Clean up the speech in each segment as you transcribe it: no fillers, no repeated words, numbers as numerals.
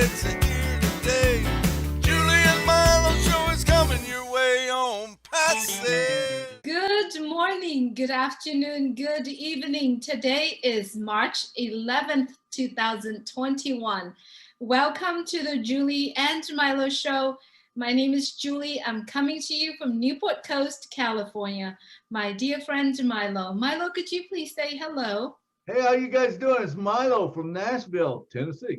secrets are here today. Julie and Milo show is coming your way on Passive. Good morning, good afternoon, good evening. Today is March 11th, 2021. Welcome to the Julie and Milo show. My name is Julie. I'm coming to you from Newport Coast, California. My dear friend Milo. Milo, could you please say hello? Hey, how you guys doing? It's Milo from Nashville, Tennessee.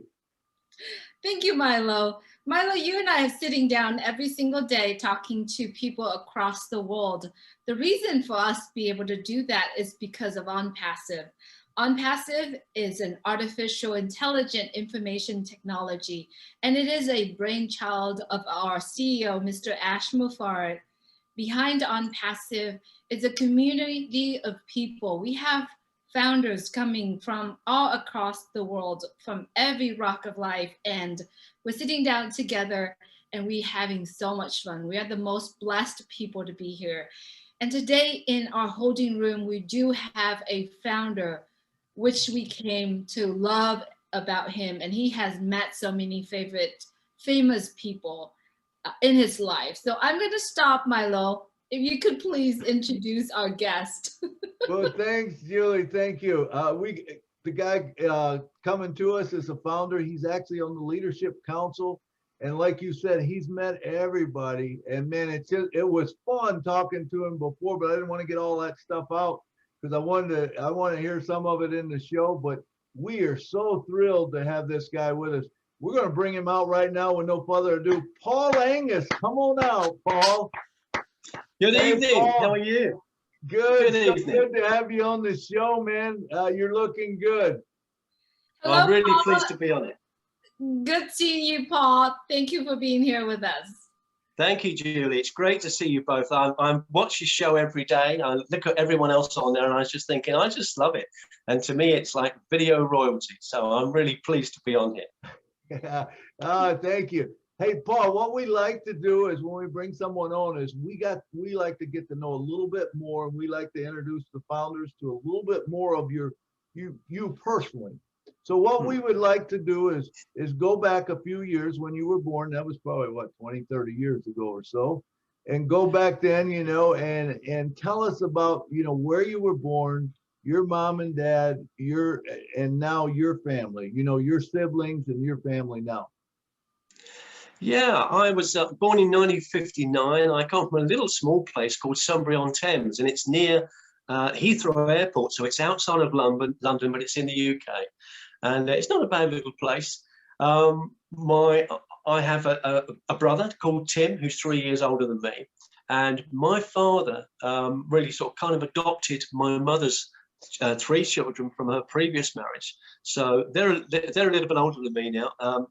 Thank you, Milo. Milo, you and I are sitting down every single day talking to people across the world. The reason for us to be able to do that is because of Onpassive. Onpassive is an artificial intelligent information technology, and it is a brainchild of our CEO, Mr. Ash Mufarad. Behind Onpassive is a community of people. We have founders coming from all across the world, from every walk of life, and we're sitting down together and we're having so much fun. We are the most blessed people to be here. And today in our holding room, we do have a founder, which we came to love about him. And he has met so many famous people in his life. So I'm going to stop, Milo. If you could please introduce our guest. Well, thanks, Julie. Thank you. The guy coming to us is a founder. He's actually on the Leadership Council. And like you said, he's met everybody. And man, it was fun talking to him before, but I didn't want to get all that stuff out because I want to hear some of it in the show. But we are so thrilled to have this guy with us. We're going to bring him out right now with no further ado. Paul Angus, come on out, Paul. Good evening. Paul. How are you? Good. Good So evening. good to have you on the show, man. You're looking good. Hello, I'm really Paul. pleased to be on it. Good seeing you, Paul. Thank you for being here with us. Thank you, Julie. It's great to see you both. I watch your show every day. I look at everyone else on there and I was just thinking, I just love it. And to me, it's like video royalty. So I'm really pleased to be on here. Yeah. Thank you. Hey, Paul, what we like to do is when we bring someone on is we like to get to know a little bit more, and we like to introduce the founders to a little bit more of you personally. So what we would like to do is go back a few years when you were born. That was probably what, 20, 30 years ago or so. And go back then, and tell us about, where you were born, your mom and dad, and now your family, your siblings and your family now. Yeah, I was born in 1959. I come from a little small place called Sunbury-on-Thames, and it's near Heathrow Airport. So it's outside of London, but it's in the UK. And it's not a bad little place. I have a brother called Tim, who's 3 years older than me. And my father really sort of kind of adopted my mother's 3 children from her previous marriage. So they're a little bit older than me now.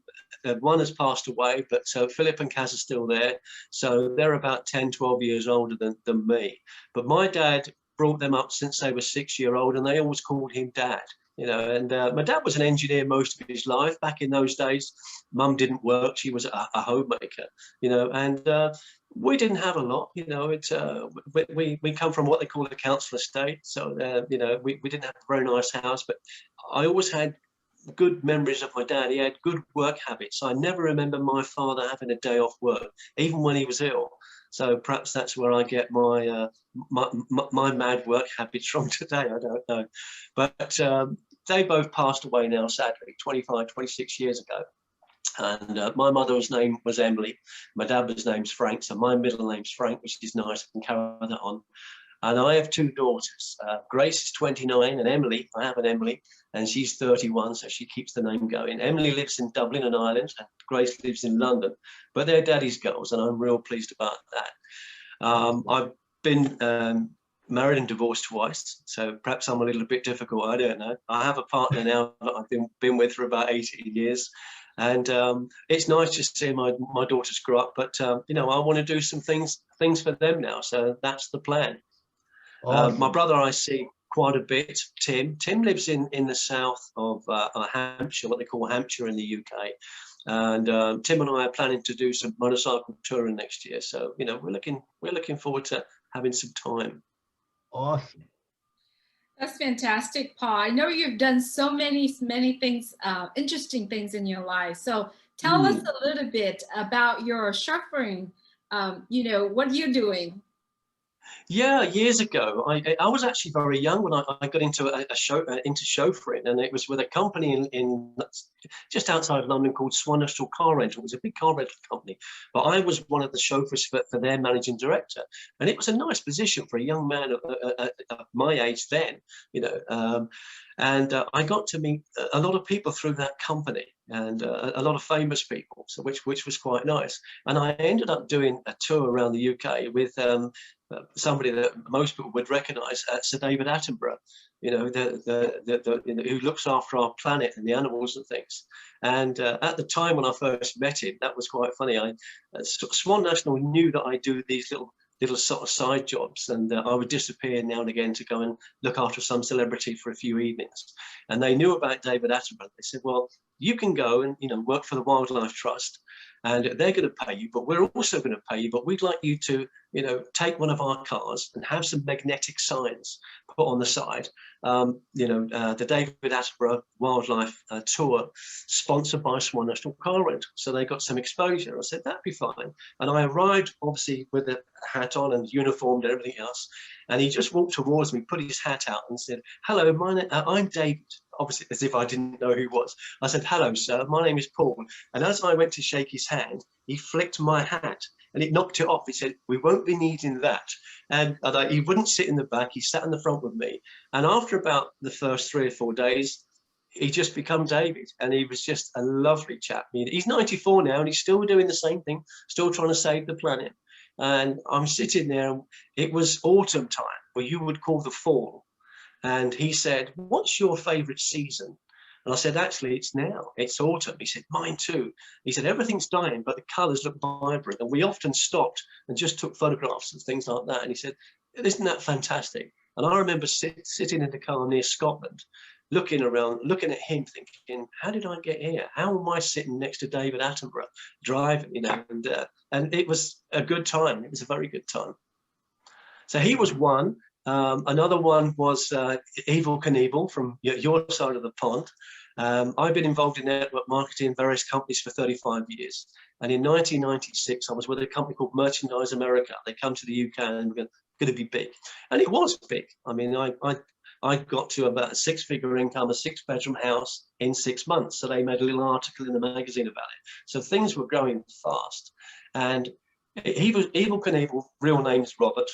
One has passed away, but so Philip and Kaz are still there. So they're about 10, 12 years older than me. But my dad brought them up since they were 6 years old, and they always called him Dad. And my dad was an engineer most of his life. Back in those days, Mum didn't work; she was a homemaker. And we didn't have a lot. We come from what they call a council estate, so we didn't have a very nice house. But I always had good memories of my dad. He had good work habits. I never remember my father having a day off work, even when he was ill. So perhaps that's where I get my mad work habits from today. I don't know. But they both passed away now, sadly, 25, 26 years ago. And my mother's name was Emily. My dad's name's Frank. So my middle name's Frank, which is nice. I can carry that on. And I have 2 daughters. Grace is 29, and Emily, I have an Emily, and she's 31, so she keeps the name going. Emily lives in Dublin and Ireland, and Grace lives in London, but they're daddy's girls, and I'm real pleased about that. I've been married and divorced twice, so perhaps I'm a little bit difficult, I don't know. I have a partner now that I've been with for about 18 years. And it's nice to see my daughters grow up, but I want to do some things for them now, so that's the plan. Awesome. My brother I see quite a bit, Tim. Tim lives in the south of Hampshire, what they call Hampshire in the UK. And Tim and I are planning to do some motorcycle touring next year. So, we're looking forward to having some time. Awesome. That's fantastic, Paul. I know you've done so many things, interesting things in your life. So Tell us a little bit about your chauffeuring. You know, what are you doing? Yeah, years ago, I was actually very young when I got into into chauffeuring, and it was with a company in just outside of London called Swannastrel Car Rental. It was a big car rental company, but I was one of the chauffeurs for their managing director, and it was a nice position for a young man of my age then, you know. I got to meet a lot of people through that company, and a lot of famous people, so which was quite nice. And I ended up doing a tour around the UK with somebody that most people would recognise, Sir David Attenborough, you know, who looks after our planet and the animals and things. And at the time when I first met him, that was quite funny. Swan National knew that I do these little sort of side jobs, and I would disappear now and again to go and look after some celebrity for a few evenings. And they knew about David Attenborough. They said, well, you can go and, you know, work for the Wildlife Trust, and they're going to pay you, but we're also going to pay you, but we'd like you to, you know, take one of our cars and have some magnetic signs put on the side. You know, the David Attenborough Wildlife Tour, sponsored by Swan National Car Rental. So they got some exposure. I said, that'd be fine. And I arrived, obviously, with the hat on and uniformed and everything else. And he just walked towards me, put his hat out and said, hello, I'm David. Obviously, as if I didn't know who he was. I said, hello, sir, my name is Paul. And as I went to shake his hand, he flicked my hat and it knocked it off. He said, we won't be needing that. And he wouldn't sit in the back. He sat in the front with me. And after about the first 3 or 4 days, he just became David. And he was just a lovely chap. He's 94 now and he's still doing the same thing, still trying to save the planet. And I'm sitting there, it was autumn time, or you would call the fall. And he said, what's your favorite season? And I said, actually, it's now. It's autumn. He said, mine too. He said, everything's dying, but the colors look vibrant. And we often stopped and just took photographs and things like that. And he said, isn't that fantastic? And I remember sitting in the car near Scotland, looking around, looking at him, thinking, how did I get here? How am I sitting next to David Attenborough driving, you know? And it was a good time. It was a very good time. So he was one. Another one was Evel Knievel from your side of the pond. I've been involved in network marketing in various companies for 35 years. And in 1996, I was with a company called Merchandise America. They come to the UK and were going to be big. And it was big. I mean, I got to about a 6-figure income, a 6-bedroom house in 6 months. So they made a little article in the magazine about it. So things were growing fast. And Evel Knievel, real name is Robert.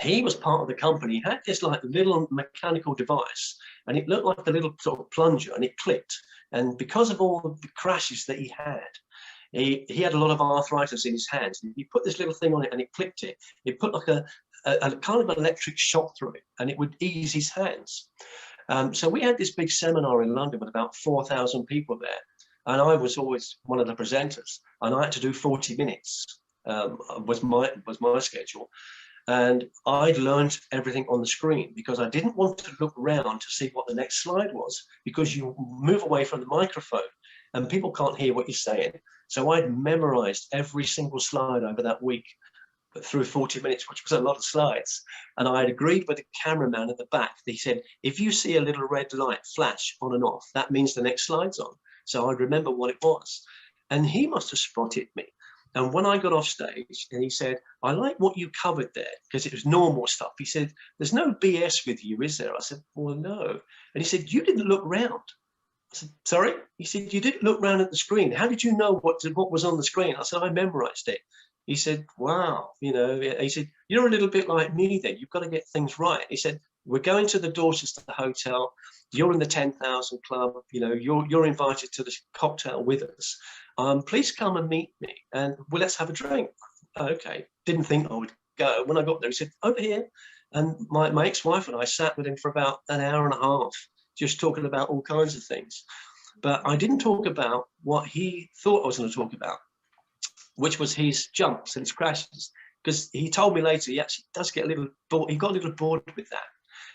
He was part of the company. He had this like little mechanical device, and it looked like a little sort of plunger, and it clicked. And because of all of the crashes that he had a lot of arthritis in his hands. And he put this little thing on it, and it clicked it. It put like a kind of electric shock through it, and it would ease his hands. So we had this big seminar in London with about 4,000 people there, and I was always one of the presenters, and I had to do 40 minutes. Was my schedule. And I'd learned everything on the screen because I didn't want to look around to see what the next slide was, because you move away from the microphone and people can't hear what you're saying. So I'd memorized every single slide over that week through 40 minutes, which was a lot of slides. And I had agreed with the cameraman at the back. He said, if you see a little red light flash on and off, that means the next slide's on. So I'd remember what it was. And he must have spotted me. And when I got off stage, and he said, I like what you covered there, because it was normal stuff. He said, there's no BS with you, is there? I said, well, no. And he said, you didn't look round. I said, sorry? He said, you didn't look round at the screen. How did you know what was on the screen? I said, I memorized it. He said, wow, you know, he said, you're a little bit like me then. You've got to get things right. He said, we're going to the daughters to the hotel. You're in the 10,000 club. You know, you're invited to the cocktail with us. Please come and meet me, and well, let's have a drink. Okay, didn't think I would go. When I got there, he said, over here. And my ex-wife and I sat with him for about an hour and a half, just talking about all kinds of things. But I didn't talk about what he thought I was going to talk about, which was his jumps and his crashes. Because he told me later he actually does get a little bored. He got a little bored with that.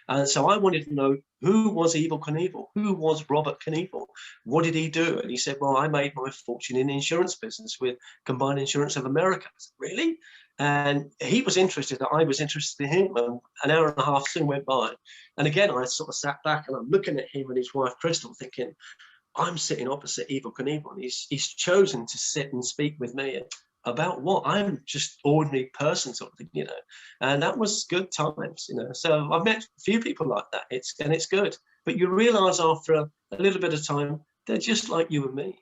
And so I wanted to know, who was Evel Knievel? Who was Robert Knievel? What did he do? And he said, well, I made my fortune in the insurance business with Combined Insurance of America. I said, really? And he was interested, I was interested in him. And an hour and a half soon went by. And again, I sort of sat back and I'm looking at him and his wife, Crystal, thinking, I'm sitting opposite Evel Knievel, and he's chosen to sit and speak with me about what I'm just ordinary person sort of thing, you know. And that was good times, you know. So I've met a few people like that. It's good. But you realize after a little bit of time, they're just like you and me.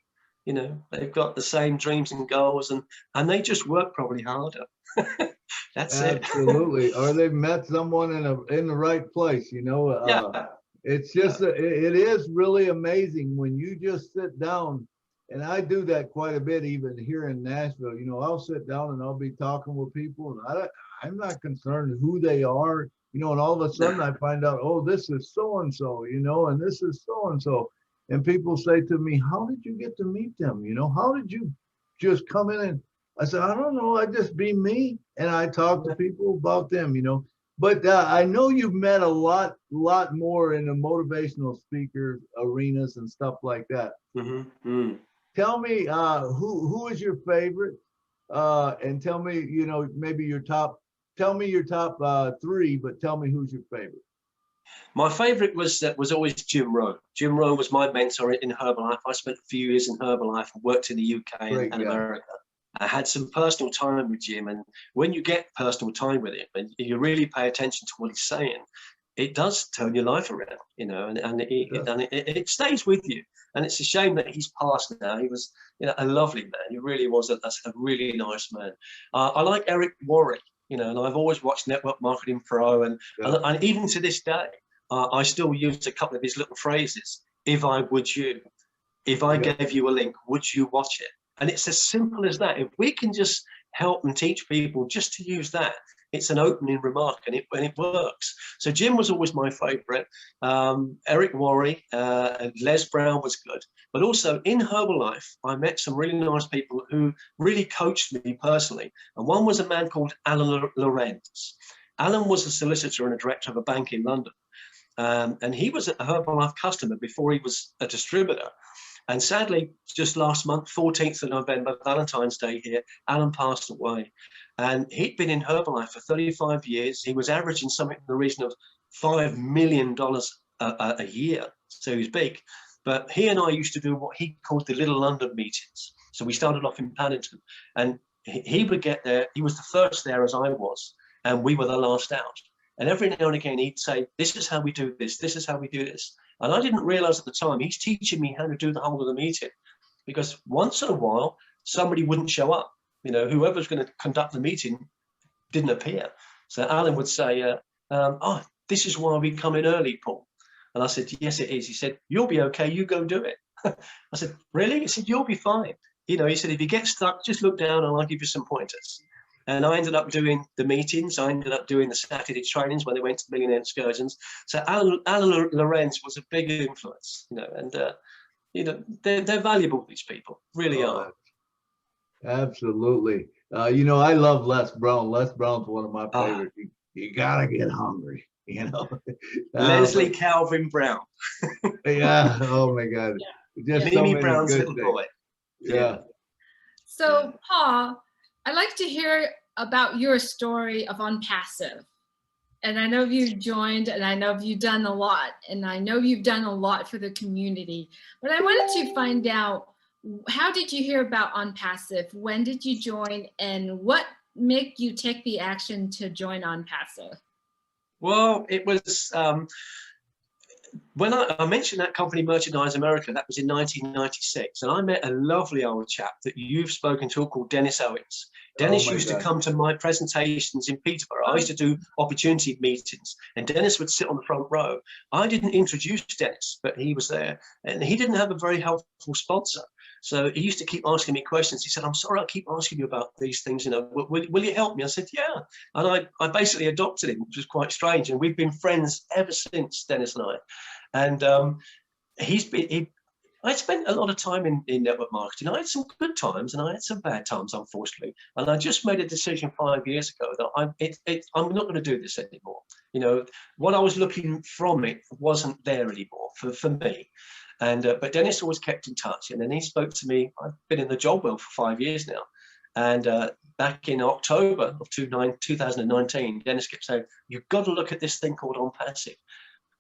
You know, they've got the same dreams and goals, and they just work probably harder. That's it. Absolutely. Or they've met someone in the right place, you know. Yeah. It's just, it is really amazing when you just sit down, and I do that quite a bit, even here in Nashville. You know, I'll sit down and I'll be talking with people, and I'm not concerned who they are, you know, and all of a sudden I find out, oh, this is so-and-so, you know, and this is so-and-so. And people say to me, how did you get to meet them? You know, how did you just come in? And I said, I don't know, I just be me, and I talk to people about them, you know. But I know you've met a lot more in the motivational speaker arenas and stuff like that. Mm-hmm. Tell me who is your favorite, and tell me, you know, maybe your top. Tell me your top 3, but tell me who's your favorite. My favorite was always Jim Rohn. Jim Rohn was my mentor in Herbalife. I spent a few years in Herbalife and worked in the UK and America. I had some personal time with Jim, and when you get personal time with him and you really pay attention to what he's saying, it does turn your life around, you know, and it stays with you. And it's a shame that he's passed now. He was, you know, a lovely man. He really was a really nice man. I like Eric Worre, you know, and I've always watched Network Marketing Pro, and even to this day, I still use a couple of his little phrases. If I gave you a link, would you watch it? And it's as simple as that. If we can just help and teach people just to use that, it's an opening remark, and it works. So Jim was always my favorite. Eric Worre, Les Brown was good. But also in Herbalife, I met some really nice people who really coached me personally. And one was a man called Alan Lorenz. Alan was a solicitor and a director of a bank in London. And he was a Herbalife customer before he was a distributor. And sadly, just last month, 14th of November, Valentine's Day here, Alan passed away. And he'd been in Herbalife for 35 years. He was averaging something in the region of $5 million a year. So he was big. But he and I used to do what he called the Little London meetings. So we started off in Paddington. And he would get there. He was the first there as I was. And we were the last out. And every now and again, he'd say, this is how we do this. This is how we do this. And I didn't realize at the time, he's teaching me how to do the whole of the meeting. Because once in a while, somebody wouldn't show up. You know, whoever's going to conduct the meeting didn't appear. So Alan would say, oh, this is why we come in early, Paul. And I said, yes, it is. He said, you'll be okay. You go do it. I said, really? He said, you'll be fine. You know, he said, if you get stuck, just look down and I'll give you some pointers. And I ended up doing the meetings. I ended up doing the Saturday trainings when they went to Millionaire Excursions. So Alan Lorenz was a big influence, you know, and, you know, they're valuable, these people, really are. Absolutely. You know, I love Les Brown. Les Brown's one of my favorites. You gotta get hungry, you know. Leslie Calvin Brown. Yeah. Oh my God. Yeah. Just Mimi so Brown's little boy. Yeah. So, Paul, I'd like to hear about your story of Onpassive. And I know you've joined, and I know you've done a lot, and I know you've done a lot for the community. But I wanted to find out, how did you hear about Onpassive? When did you join, and what made you take the action to join Onpassive? Well, it was when I mentioned that company, Merchandise America, that was in 1996, and I met a lovely old chap that you've spoken to called Dennis Owens. Dennis used to come to my presentations in Peterborough. I used to do opportunity meetings, and Dennis would sit on the front row. I didn't introduce Dennis, but he was there, and he didn't have a very helpful sponsor. So he used to keep asking me questions. He said, I'm sorry, I keep asking you about these things, you know, will you help me? I said, yeah. And I basically adopted him, which was quite strange. And we've been friends ever since, Dennis and I. And I spent a lot of time in network marketing. I had some good times and I had some bad times, unfortunately. And I just made a decision 5 years ago that I'm not going to do this anymore. You know, what I was looking from it wasn't there anymore for me. And but Dennis always kept in touch, and then he spoke to me. I've been in the job well for 5 years now, and back in October of 2019, Dennis kept saying, "You've got to look at this thing called Onpassive."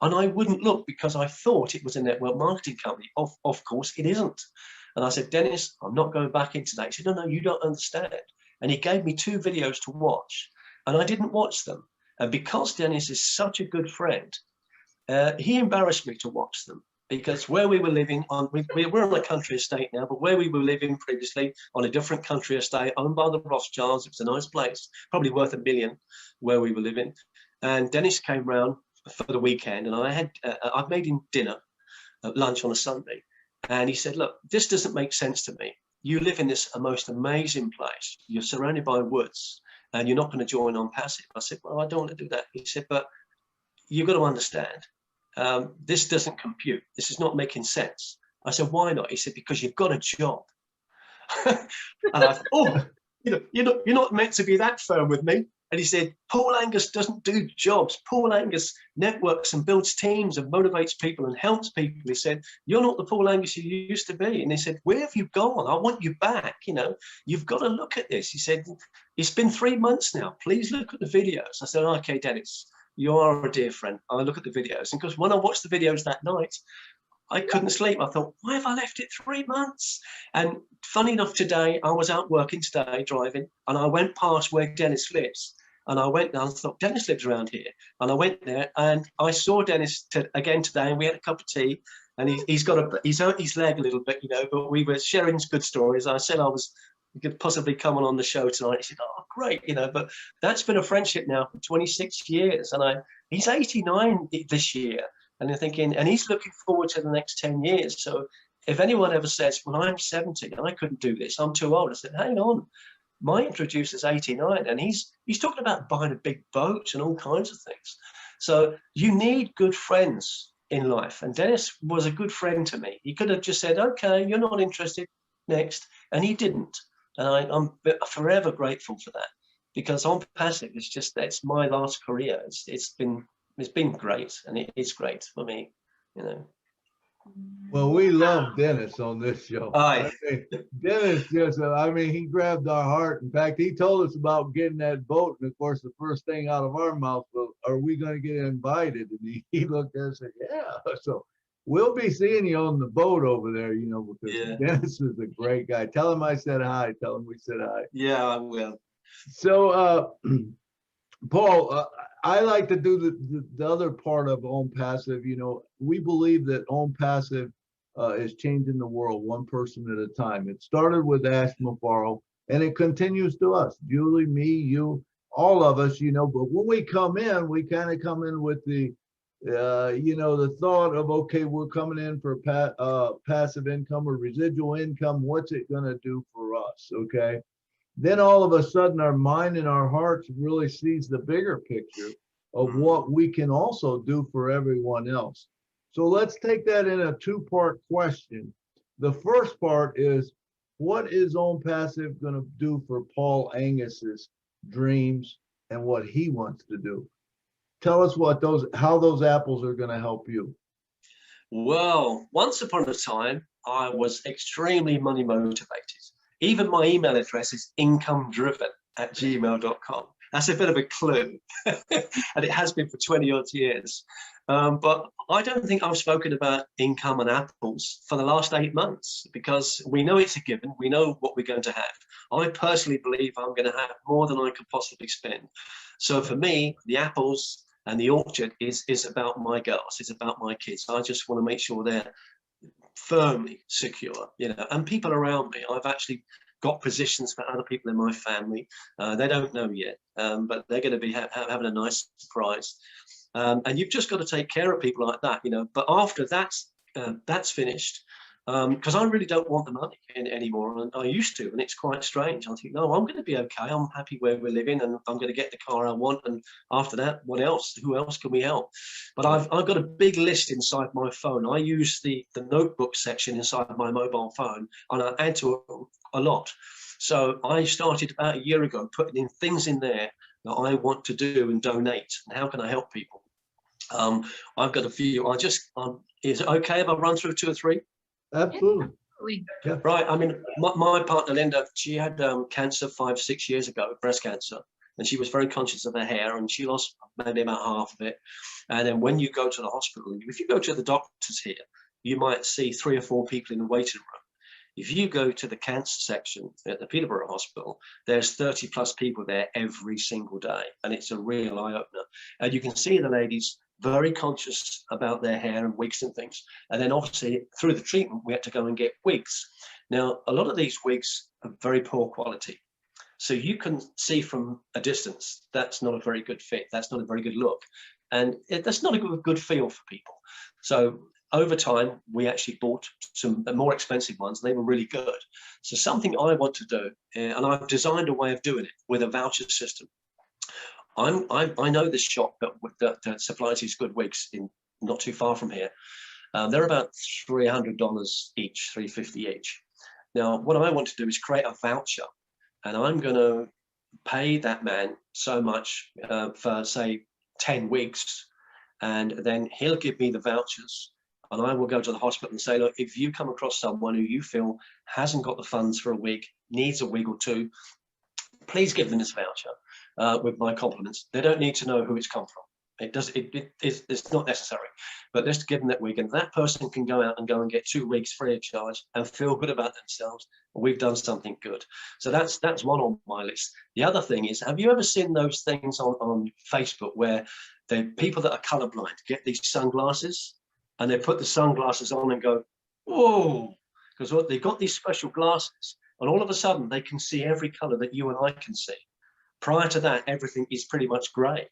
And I wouldn't look because I thought it was a network marketing company. Of course, it isn't. And I said, Dennis, I'm not going back into that. He said, no, you don't understand. And he gave me 2 videos to watch, and I didn't watch them. And because Dennis is such a good friend, he embarrassed me to watch them, because where we were living on, we're on a country estate now, but where we were living previously on a different country estate owned by the Rothschilds, it was a nice place, probably worth $1 million where we were living. And Dennis came round for the weekend, and I made him dinner at lunch on a Sunday. And he said, look, this doesn't make sense to me. You live in this most amazing place. You're surrounded by woods, and you're not going to join Onpassive. I said, well, I don't want to do that. He said, but you've got to understand, this doesn't compute. This is not making sense. I said, why not? He said, because you've got a job. And I thought, oh, you're not meant to be that firm with me. And he said, Paul Angus doesn't do jobs. Paul Angus networks and builds teams and motivates people and helps people. He said, you're not the Paul Angus you used to be. And he said, where have you gone? I want you back. You've got to look at this. He said, it's been 3 months now. Please look at the videos. I said, okay, Dennis, you are a dear friend. I look at the videos. And because when I watched the videos that night, I couldn't sleep. I thought, why have I left it 3 months? And funny enough, today, I was out working today, driving, and I went past where Dennis lives. And I went down and thought, Dennis lives around here. And I went there and I saw Dennis again today, and we had a cup of tea, and he's hurt his leg a little bit, but we were sharing good stories. I said we could possibly come on the show tonight. He said, oh, great, but that's been a friendship now for 26 years. And he's 89 this year. And I'm thinking, and he's looking forward to the next 10 years. So if anyone ever says, well, I'm 70 and I couldn't do this, I'm too old, I said, hang on. My introducer's 89, and he's talking about buying a big boat and all kinds of things. So you need good friends in life. And Dennis was a good friend to me. He could have just said, okay, you're not interested, next. And he didn't. And I'm forever grateful for that, because Onpassive is that's my last career. It's been great, and it is great for me, Well, we love Dennis on this show. Aye. Dennis he grabbed our heart. In fact, he told us about getting that boat. And of course, the first thing out of our mouth was, are we going to get invited? And he looked at us and said, yeah. So we'll be seeing you on the boat over there, because Dennis is a great guy. Tell him I said hi. Tell him we said hi. Yeah, I will. So, Paul, I like to do the other part of Onpassive. We believe that Onpassive is changing the world one person at a time. It started with Ash Mafaro, and it continues to us. Julie, me, you, all of us, but when we come in, we kind of come in with the thought of, okay, we're coming in for passive income or residual income. What's it going to do for us? Okay. Then all of a sudden our mind and our hearts really sees the bigger picture of what we can also do for everyone else. So let's take that in a 2-part question. The first part is, what is Onpassive going to do for Paul Angus's dreams and what he wants to do? Tell us how those apples are going to help you. Well, once upon a time, I was extremely money motivated. Even my email address is incomedriven@gmail.com. That's a bit of a clue. And it has been for 20 odd years. But I don't think I've spoken about income and apples for the last 8 months, because we know it's a given. We know what we're going to have. I personally believe I'm going to have more than I could possibly spend. So for me, the apples and the orchard is about my girls. It's about my kids. I just want to make sure they're firmly secure, and people around me. I've actually got positions for other people in my family. They don't know yet, but they're going to be having a nice surprise. And you've just got to take care of people like that, But after that's finished, because I really don't want the money anymore, and I used to, and it's quite strange. I think, no, I'm going to be okay. I'm happy where we're living, and I'm going to get the car I want. And after that, what else? Who else can we help? But I've got a big list inside my phone. I use the notebook section inside my mobile phone, and I add to it a lot. So I started about a year ago putting in things in there that I want to do and donate, and how can I help people? I've got a few. Is it okay if I run through 2 or 3? Absolutely. Yeah. Right. I mean, my partner Linda, she had cancer 5-6 years ago, breast cancer, and she was very conscious of her hair, and she lost maybe about half of it. And then when you go to the hospital, if you go to the doctors here, you might see 3 or 4 people in the waiting room. If you go to the cancer section at the Peterborough Hospital, there's 30 plus people there every single day. And it's a real eye opener. And you can see the ladies very conscious about their hair and wigs and things. And then obviously through the treatment, we had to go and get wigs. Now, a lot of these wigs are very poor quality. So you can see from a distance, that's not a very good fit. That's not a very good look. And that's not a good feel for people. So over time, we actually bought some more expensive ones. They were really good. So something I want to do, and I've designed a way of doing it with a voucher system. I know this shop that supplies these good wigs in not too far from here. They're about $300 each, $350 each. Now, what I want to do is create a voucher, and I'm going to pay that man so much for, say, 10 wigs, and then he'll give me the vouchers. And I will go to the hospital and say, look, if you come across someone who you feel hasn't got the funds for a wig, needs a wig or two, please give them this voucher with my compliments. They don't need to know who it's come from. It's not necessary, but just give them that wig, and that person can go out and get 2 wigs free of charge and feel good about themselves. We've done something good. So that's one on my list. The other thing is, have you ever seen those things on Facebook where the people that are colorblind get these sunglasses? And they put the sunglasses on and go, whoa, because they've got these special glasses, and all of a sudden they can see every color that you and I can see. Prior to that, everything is pretty much gray.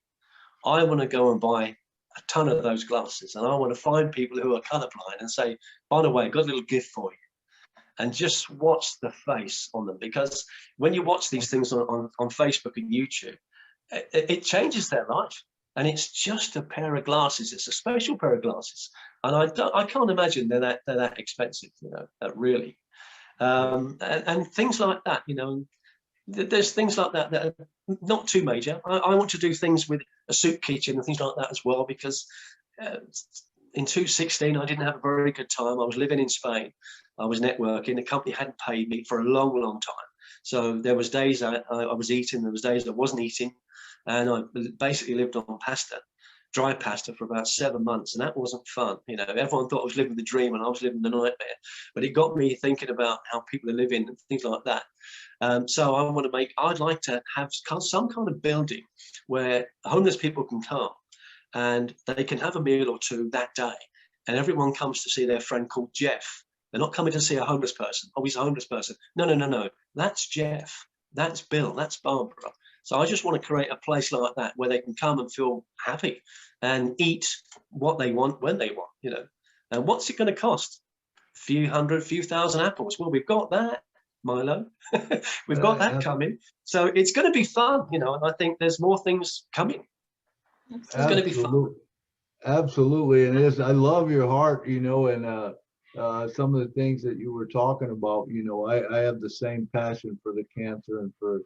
I want to go and buy a ton of those glasses, and I want to find people who are colorblind and say, by the way, I've got a little gift for you. And just watch the face on them, because when you watch these things on Facebook and YouTube, it changes their life. And it's just a pair of glasses. It's a special pair of glasses, and I can't imagine they're that expensive, you know, really. And things like that, you know, there's things like that that are not too major. I want to do things with a soup kitchen and things like that as well, because in 2016 I didn't have a very good time. I was living in Spain. I was networking. The company hadn't paid me for a long, long time. So there was days I was eating. There was days I wasn't eating. And I basically lived on pasta, dry pasta, for about 7 months, and that wasn't fun. You know, everyone thought I was living the dream, and I was living the nightmare. But it got me thinking about how people are living and things like that. So I'd like to have some kind of building where homeless people can come, and they can have a meal or two that day, and everyone comes to see their friend called Jeff. They're not coming to see a homeless person. Oh, he's a homeless person. No. That's Jeff. That's Bill. That's Barbara. So I just want to create a place like that where they can come and feel happy and eat what they want when they want, you know. And what's it going to cost? A few thousand apples. Well, we've got that, Milo. We've got that coming. So it's going to be fun, you know, and I think there's more things coming. It's going to be fun. Absolutely. And it is, I love your heart, you know, and some of the things that you were talking about, you know, I have the same passion for the cancer and for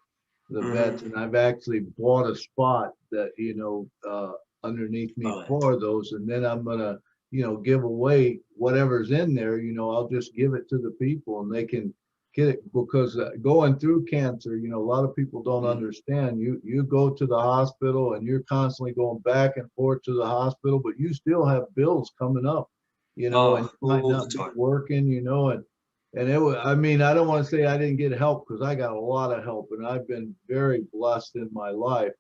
the vets, and I've actually bought a spot that, you know, underneath me for those, and then I'm gonna, you know, give away whatever's in there. You know, I'll just give it to the people, and they can get it, because going through cancer, you know, a lot of people don't understand. You go to the hospital and you're constantly going back and forth to the hospital, but you still have bills coming up, you know, and you might not be working, you know, and it was, I mean, I don't want to say I didn't get help, because I got a lot of help, and I've been very blessed in my life.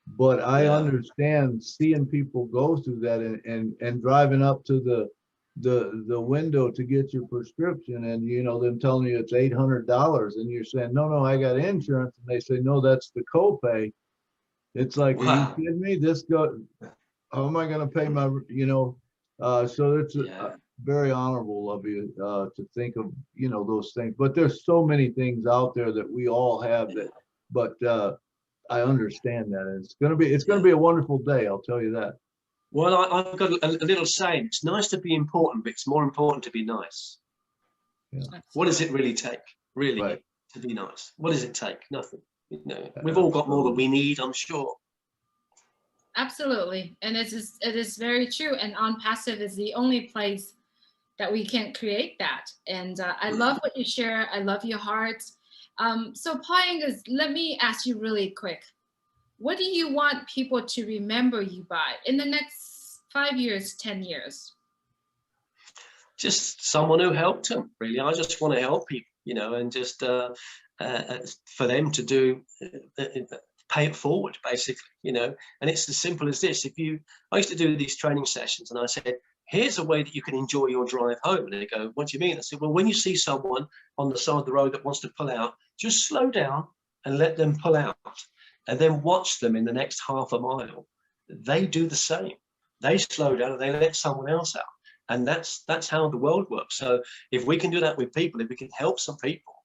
But I understand seeing people go through that, and driving up to the window to get your prescription, and, you know, them telling you it's $800, and you're saying, no, I got insurance, and they say, no, that's the copay. It's like, are you kidding me? How am I going to pay my, you know? So it's very honorable of you to think of, you know, those things. But there's so many things out there that we all have that, but I understand that. It's gonna be a wonderful day, I'll tell you that. Well, I've got a little saying. It's nice to be important, but it's more important to be nice. Yeah. What does it really take, really, to be nice? What does it take? Nothing. You know, we've all got more than we need, I'm sure. Absolutely, and it is very true. And Onpassive is the only place that we can create that. And I love what you share. I love your heart. So Paul Angus, let me ask you really quick. what do you want people to remember you by in the next 5 years, 10 years? Just someone who helped them, really. I just want to help people, you know, and just for them to do, pay it forward, basically, you know. And it's as simple as this. I used to do these training sessions, and I said, here's a way that you can enjoy your drive home. And they go, what do you mean? I said, well, when you see someone on the side of the road that wants to pull out, just slow down and let them pull out, and then watch them in the next half a mile. They do the same. They slow down and they let someone else out. And that's how the world works. So if we can do that with people, if we can help some people,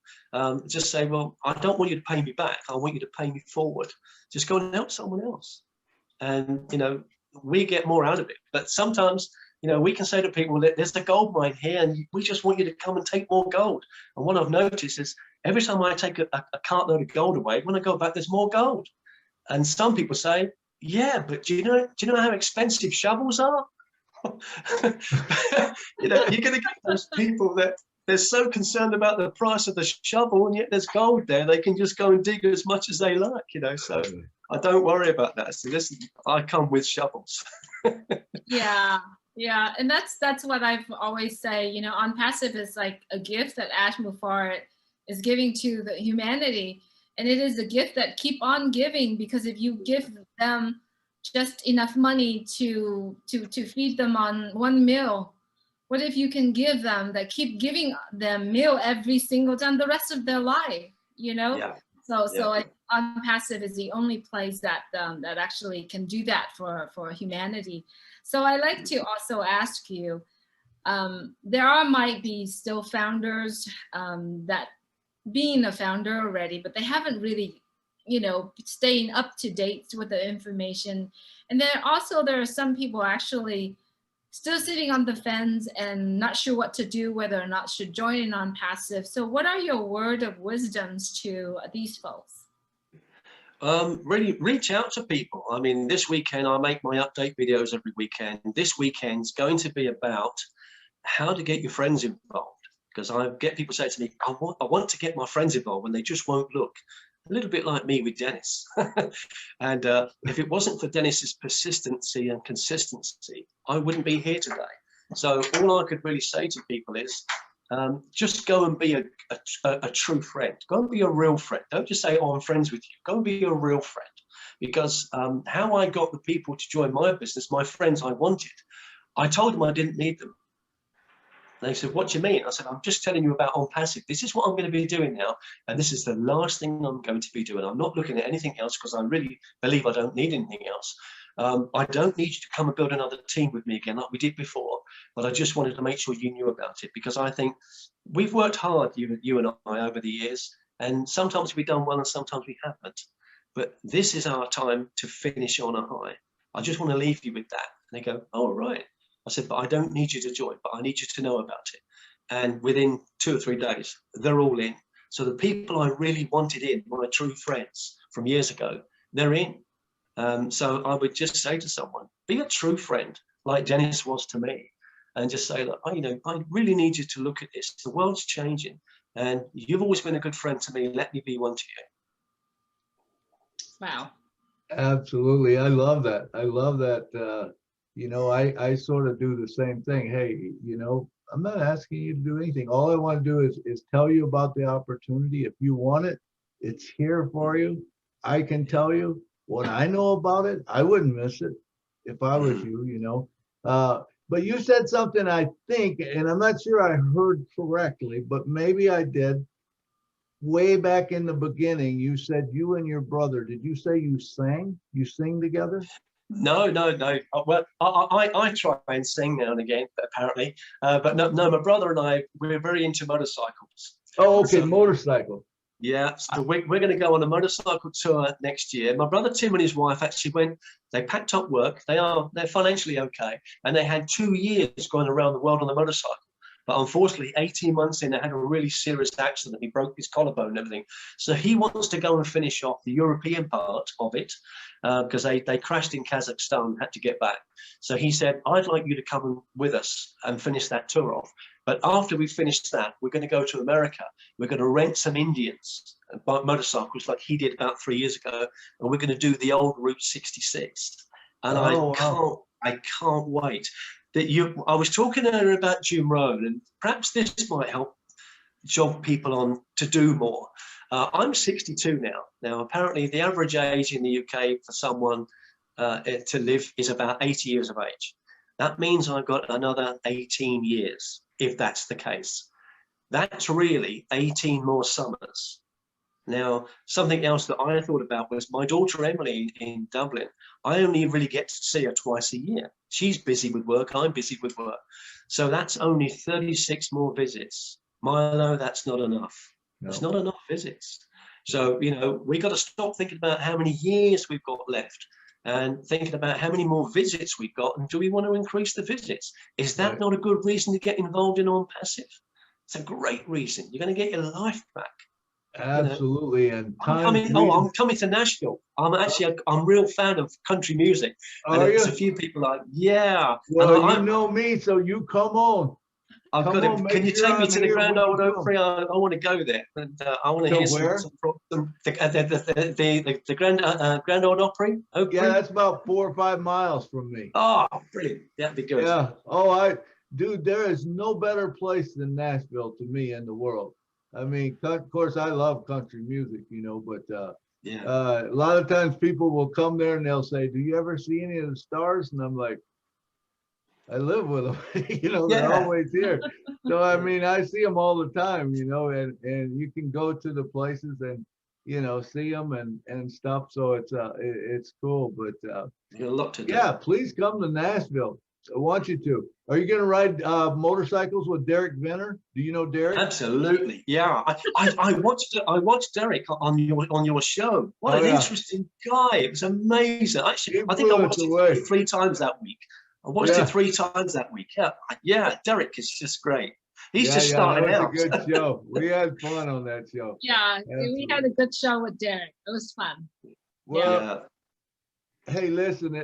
just say, well, I don't want you to pay me back. I want you to pay me forward. Just go and help someone else. And, you know, we get more out of it. But sometimes, you know, we can say to people that there's a gold mine here and we just want you to come and take more gold. And what I've noticed is every time I take a cartload of gold away, when I go back, there's more gold. And some people say, yeah, but do you know how expensive shovels are? You know, you're going to get those people that they're so concerned about the price of the shovel, and yet there's gold there. They can just go and dig as much as they like, you know. So I don't worry about that. So listen, I come with shovels. Yeah, and that's what I've always say. You know, Onpassive is like a gift that Ash Mufareh is giving to the humanity, and it is a gift that keep on giving, because if you give them just enough money to feed them on one meal, what if you can give them that, keep giving them meal every single time the rest of their life, you know? Yeah. So Onpassive is the only place that that actually can do that for humanity. So I like to also ask you, might be still founders that being a founder already, but they haven't really, you know, staying up to date with the information. And then also there are some people actually still sitting on the fence and not sure what to do, whether or not should join in Onpassive. So what are your word of wisdoms to these folks? Really reach out to people. I mean, this weekend I make my update videos every weekend. This weekend's going to be about how to get your friends involved, because I get people say to me, I want to get my friends involved when they just won't look. A little bit like me with Dennis. And if it wasn't for Dennis's persistency and consistency, I wouldn't be here today. So all I could really say to people is just go and be a true friend. Go and be a real friend. Don't just say, oh, I'm friends with you. Go and be a real friend. Because how I got the people to join my business, my friends I wanted, I told them I didn't need them. They said, what do you mean? I said, I'm just telling you about Onpassive. This is what I'm going to be doing now. And this is the last thing I'm going to be doing. I'm not looking at anything else, because I really believe I don't need anything else. I don't need you to come and build another team with me again like we did before. But I just wanted to make sure you knew about it, because I think we've worked hard, you and I, over the years. And sometimes we've done well and sometimes we haven't. But this is our time to finish on a high. I just want to leave you with that. And they go, oh, right. I said, but I don't need you to join, but I need you to know about it. And within 2 or 3 days, they're all in. So the people I really wanted in, my true friends from years ago, they're in. So I would just say to someone, be a true friend, like Dennis was to me, and just say, look, you know, I really need you to look at this. The world's changing, and you've always been a good friend to me. Let me be one to you. Wow. Absolutely. I love that. I love that. You know, I sort of do the same thing. Hey, you know, I'm not asking you to do anything. All I want to do is tell you about the opportunity. If you want it, it's here for you. I can tell you what I know about it. I wouldn't miss it if I was you, you know. But you said something, I think, and I'm not sure I heard correctly, but maybe I did. Way back in the beginning, you said you and your brother, did you say you sang? You sing together? No. Well, I try and sing now and again, apparently. But no, my brother and I, we're very into motorcycles. Oh, okay, So, motorcycle. yeah, so we're going to go on a motorcycle tour next year. My brother Tim and his wife actually went, they packed up work. They're financially okay. And they had 2 years going around the world on the motorcycle. But unfortunately, 18 months in, he had a really serious accident. He broke his collarbone and everything. So he wants to go and finish off the European part of it because they crashed in Kazakhstan, had to get back. So he said, I'd like you to come with us and finish that tour off. But after we finish that, we're going to go to America. We're going to rent some Indians, motorcycles like he did about 3 years ago. And we're going to do the old Route 66. And I can't wait. I was talking earlier about Jim Rohn, and perhaps this might help jog people on to do more. I'm 62 now. Now, apparently the average age in the UK for someone to live is about 80 years of age. That means I've got another 18 years, if that's the case. That's really 18 more summers. Now, something else that I thought about was my daughter Emily in Dublin. I only really get to see her twice a year. She's busy with work, I'm busy with work. So that's only 36 more visits. Milo, that's not enough. No. It's not enough visits. So, you know, we got to stop thinking about how many years we've got left and thinking about how many more visits we've got, and do we want to increase the visits? Is that not a good reason to get involved in Onpassive? It's a great reason. You're going to get your life back. Absolutely. And I'm coming to Nashville. I'm a real fan of country music. And there's a few people like, yeah. Well, you know me, so you come on. I've got to. Can you take me to the Grand Old Opry? I want to go there, and I want to hear the Grand Old Opry. Yeah, that's about 4 or 5 miles from me. Oh, brilliant! That'd be good. Yeah. Dude, there is no better place than Nashville to me in the world. I mean, of course, I love country music, you know, but a lot of times people will come there and they'll say, "Do you ever see any of the stars?" And I'm like, I live with them, you know, they're always here. So, I mean, I see them all the time, you know, and you can go to the places and, you know, see them and stuff. So it's cool, but a lot to do. Yeah, please come to Nashville. I want you to. Are you going to ride motorcycles with Derek Venner? Do you know Derek? Absolutely. Yeah. I watched Derek on your show. What an interesting guy. It was amazing. Actually, I think I watched it 3 times that week. I watched it 3 times that week. Yeah, Derek is just great. He's just starting out. It was a good show. We had fun on that show. Yeah, we had a good show with Derek. It was fun. Well, hey, listen,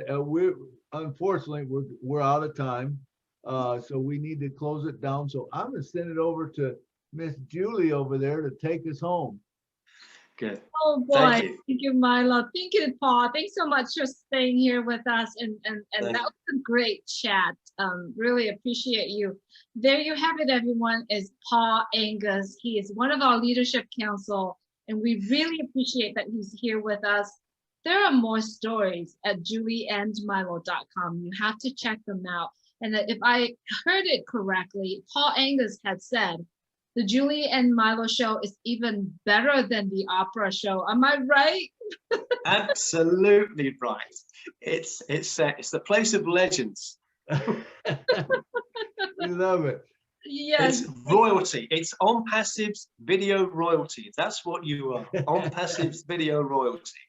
unfortunately we're out of time, so we need to close it down. So I'm going to send it over to Miss Julie over there to take us home. Good. Oh boy, thank you, Milo. Thank you, Paul. Thanks so much for staying here with us, and that was a great chat. Really appreciate you. There you have it, everyone. Is Paul Angus. He is one of our leadership council, and we really appreciate that he's here with us. There are more stories at julieandmilo.com. You have to check them out. And if I heard it correctly, Paul Angus had said, the Julie and Milo show is even better than the opera show. Am I right? Absolutely right. It's the place of legends. We love it. Yes. It's royalty. It's Onpassive's video royalty. That's what you are. Onpassive's video royalty.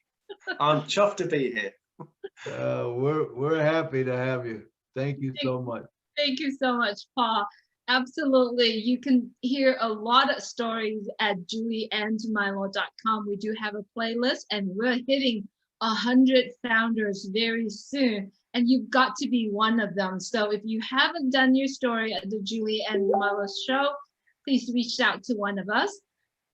I'm chuffed to be here. We're happy to have you. Thank you so much. Thank you so much, Paul. Absolutely. You can hear a lot of stories at julieandmilo.com. We do have a playlist, and we're hitting 100 founders very soon, and you've got to be one of them. So if you haven't done your story at the Julie and Milo show, please reach out to one of us.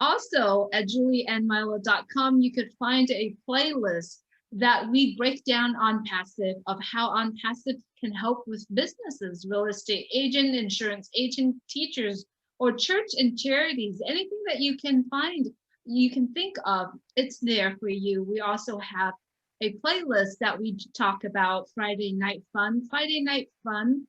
Also at julieandmilo.com, you could find a playlist that we break down Onpassive, of how Onpassive can help with businesses, real estate agent, insurance agent, teachers, or church and charities. Anything that you can find, you can think of, it's there for you. We also have a playlist that we talk about Friday Night Fun. Friday Night Fun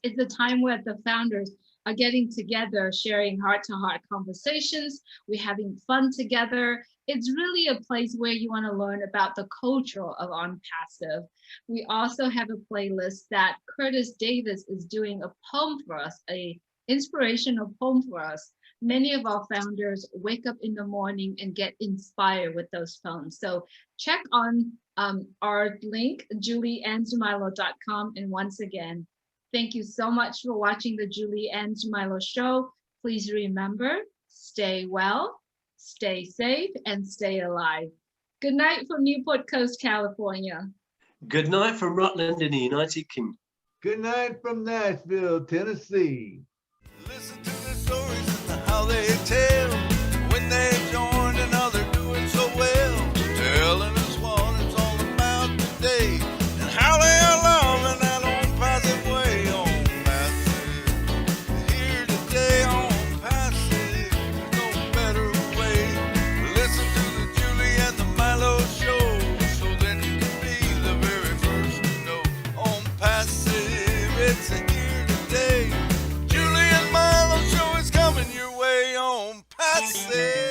is the time where the founders are getting together, sharing heart-to-heart conversations. We're having fun together. It's really a place where you want to learn about the culture of Onpassive. We also have a playlist that Curtis Davis is doing a poem for us, a inspirational poem for us. Many of our founders wake up in the morning and get inspired with those poems. So check on our link, julieandmilo.com. And once again, Thank you so much for watching the Julie and Milo show. Please remember, stay well, stay safe, and stay alive. Good night from Newport Coast, California. Good night from Rutland in the United Kingdom. Good night from Nashville, Tennessee. Listen to the stories and how they tell when they joined and how they're doing so well, telling us what it's all about today and how they are loving that Onpassive way. Onpassive, here today. Onpassive, there's no better way. Listen to the Julie and the Milo show, so then you can be the very first to know. Onpassive, it's here today. Julie and Milo show is coming your way. Onpassive.